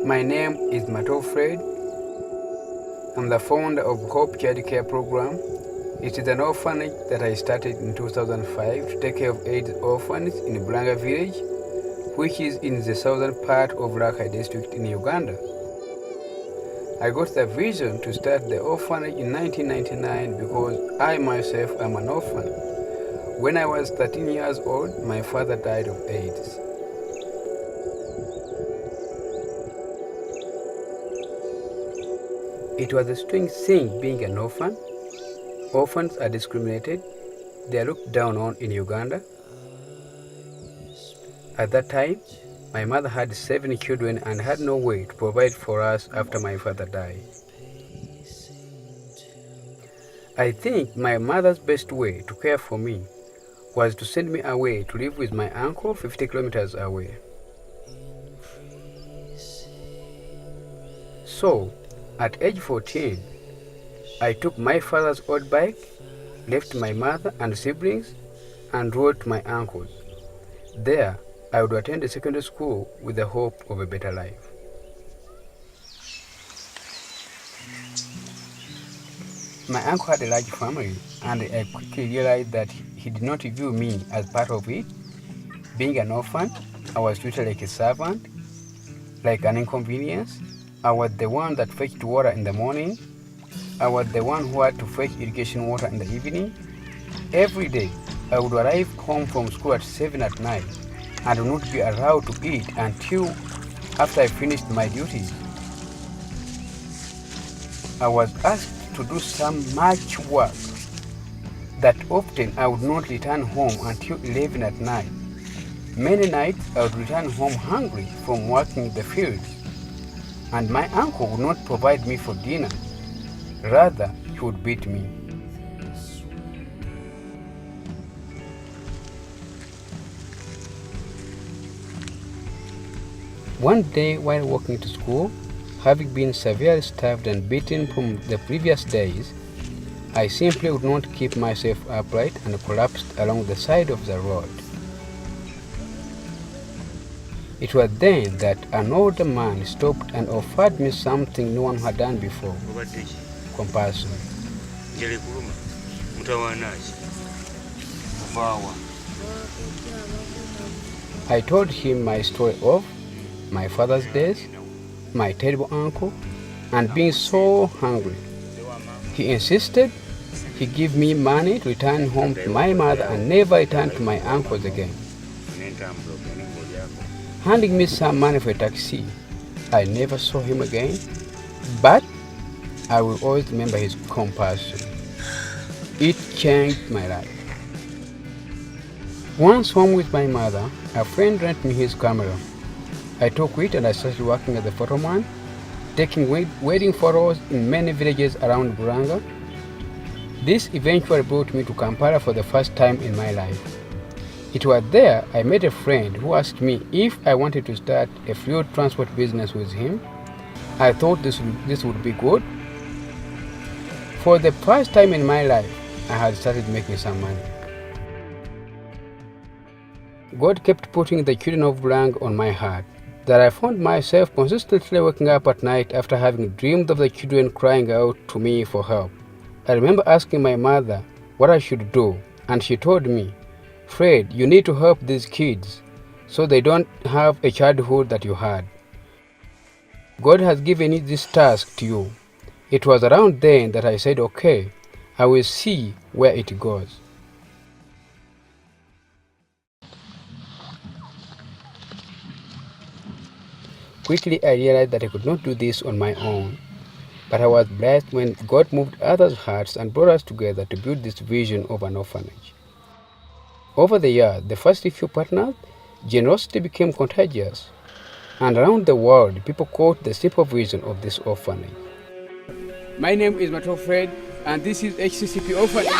My name is Matovu Fred. I'm the founder of Hope Child Care Program. It is an orphanage that I started in 2005 to take care of 8 orphans in Bulanga village, which is in the southern part of Rakai district in Uganda. I got the vision to start the orphanage in 1999 because I myself am an orphan. When I was 13 years old, my father died of AIDS. It was a strange thing being an orphan. Orphans are discriminated. They are looked down on in Uganda. At that time, my mother had 7 children and had no way to provide for us after my father died. I think my mother's best way to care for me was to send me away to live with my uncle 50 kilometers away. So, at age 14, I took my father's old bike, left my mother and siblings, and rode to my uncle's. There, I would attend a secondary school with the hope of a better life. My uncle had a large family, and I quickly realized that he did not view me as part of it. Being an orphan, I was treated like a servant, like an inconvenience. I was the one that fetched water in the morning. I was the one who had to fetch irrigation water in the evening. Every day, I would arrive home from school at 7 at night and would not be allowed to eat until after I finished my duties. I was asked to do some much work that often I would not return home until 11 at night. Many nights I would return home hungry from working the fields, and my uncle would not provide me for dinner. Rather, he would beat me. One day while walking to school, having been severely starved and beaten from the previous days, I simply would not keep myself upright and collapsed along the side of the road. It was then that an older man stopped and offered me something no one had done before: compassion. I told him my story of my father's death, my terrible uncle, and being so hungry. He insisted he give me money to return home to my mother and never return to my uncle's again. Handing me some money for a taxi, I never saw him again, but I will always remember his compassion. It changed my life. Once home with my mother, a friend lent me his camera. I took it and I started working as a photoman, taking wedding photos in many villages around Bulanga. This eventually brought me to Kampala for the first time in my life. It was there I met a friend who asked me if I wanted to start a fuel transport business with him. I thought this would be good. For the first time in my life, I had started making some money. God kept putting the children of Bulanga on my heart, that I found myself consistently waking up at night after having dreamed of the children crying out to me for help. I remember asking my mother what I should do, and she told me, "Fred, you need to help these kids so they don't have a childhood that you had. God has given this task to you." It was around then that I said, "Okay, I will see where it goes." Quickly I realized that I could not do this on my own, but I was blessed when God moved others' hearts and brought us together to build this vision of an orphanage. Over the years, the first few partners, generosity became contagious, and around the world, people caught the simple vision of this orphanage. My name is Matovu Fred, and this is HCCP Orphanage.